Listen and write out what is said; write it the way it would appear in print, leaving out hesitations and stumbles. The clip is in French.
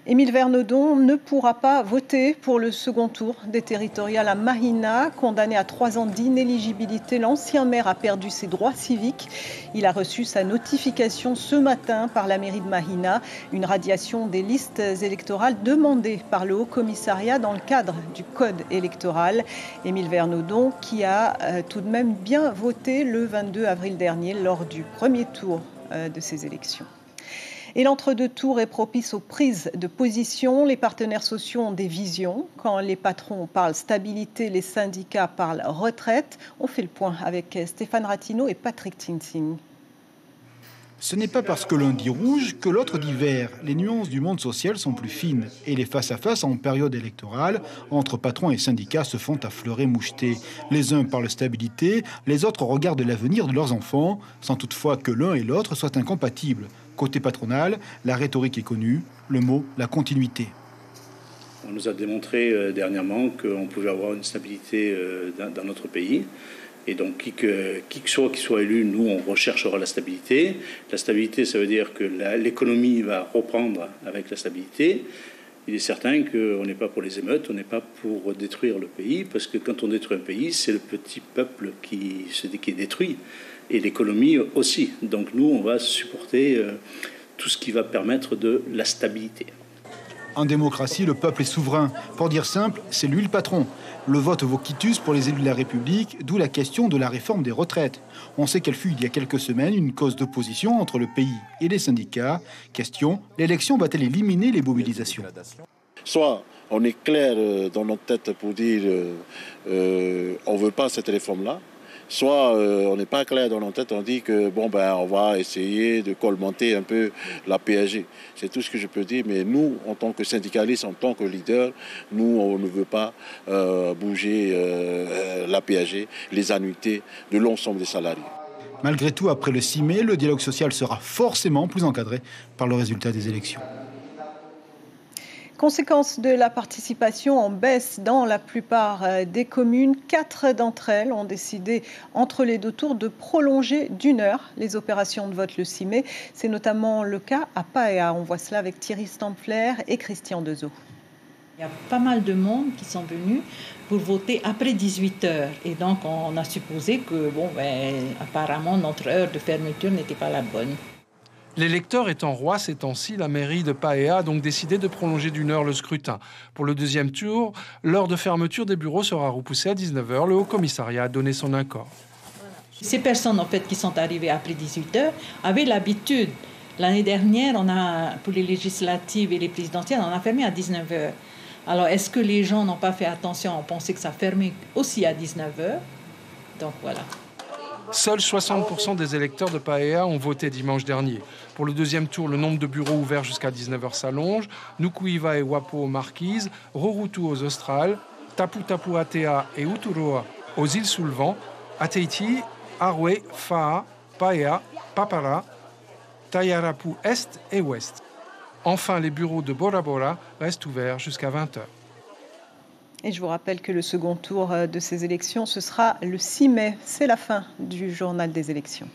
Émile Vernodon ne pourra pas voter pour le second tour des territoriales à Mahina. Condamné à 3 ans d'inéligibilité, l'ancien maire a perdu ses droits civiques. Il a reçu sa notification ce matin par la mairie de Mahina, une radiation des listes électorales demandée par le Haut-Commissariat dans le cadre du code électoral. Émile Vernodon qui a tout de même bien voté le 22 avril dernier lors du premier tour de ces élections. Et l'entre-deux tours est propice aux prises de position. Les partenaires sociaux ont des visions. Quand les patrons parlent stabilité, les syndicats parlent retraite. On fait le point avec Stéphane Ratineau et Patrick Tinsing. Ce n'est pas parce que l'un dit rouge que l'autre dit vert. Les nuances du monde social sont plus fines. Et les face-à-face en période électorale, entre patrons et syndicats, se font affleurer mouchetés. Les uns parlent stabilité, les autres regardent l'avenir de leurs enfants, sans toutefois que l'un et l'autre soient incompatibles. Côté patronal, la rhétorique est connue, le mot, la continuité. On nous a démontré dernièrement qu'on pouvait avoir une stabilité dans notre pays. Et donc, qui que soit élu, nous, on recherchera la stabilité. La stabilité, ça veut dire que l'économie va reprendre avec la stabilité. Il est certain qu'on n'est pas pour les émeutes, on n'est pas pour détruire le pays, parce que quand on détruit un pays, c'est le petit peuple qui est détruit, et l'économie aussi. Donc nous, on va supporter tout ce qui va permettre de la stabilité. En démocratie, le peuple est souverain. Pour dire simple, c'est lui le patron. Le vote vaut quitus pour les élus de la République, d'où la question de la réforme des retraites. On sait qu'elle fut il y a quelques semaines une cause d'opposition entre le pays et les syndicats. Question, l'élection va-t-elle éliminer les mobilisations ? Soit on est clair dans notre tête pour dire on ne veut pas cette réforme-là, soit on n'est pas clair dans notre tête, on dit que on va essayer de colmater un peu la PAG. C'est tout ce que je peux dire, mais nous, en tant que syndicalistes, en tant que leaders, nous, on ne veut pas bouger la PAG, les annuités de l'ensemble des salariés. Malgré tout, après le 6 mai, le dialogue social sera forcément plus encadré par le résultat des élections. Conséquence de la participation en baisse dans la plupart des communes, 4 d'entre elles ont décidé entre les deux tours de prolonger d'1 heure les opérations de vote le 6 mai. C'est notamment le cas à Paea. On voit cela avec Thierry Stampfler et Christian Dezeau. Il y a pas mal de monde qui sont venus pour voter après 18 heures. Et donc on a supposé que apparemment notre heure de fermeture n'était pas la bonne. L'électeur étant roi ces temps-ci, la mairie de Paea a donc décidé de prolonger d'1 heure le scrutin. Pour le deuxième tour, l'heure de fermeture des bureaux sera repoussée à 19 heures. Le Haut-Commissariat a donné son accord. Ces personnes en fait, qui sont arrivées après 18 heures avaient l'habitude. L'année dernière, pour les législatives et les présidentielles, on a fermé à 19 heures. Alors, est-ce que les gens n'ont pas fait attention? On pensait que ça fermait aussi à 19 heures. Donc, voilà. Seuls 60% des électeurs de Paea ont voté dimanche dernier. Pour le deuxième tour, le nombre de bureaux ouverts jusqu'à 19 heures s'allonge. Nukuiva et Wapo aux Marquises, Rorutu aux Australes, Tapu Atea et Uturoa aux îles sous le vent, Ateiti, Arwe, Faa, Paea, Papara, Tayarapu Est et Ouest. Enfin, les bureaux de Bora Bora restent ouverts jusqu'à 20 heures. Et je vous rappelle que le second tour de ces élections, ce sera le 6 mai. C'est la fin du journal des élections.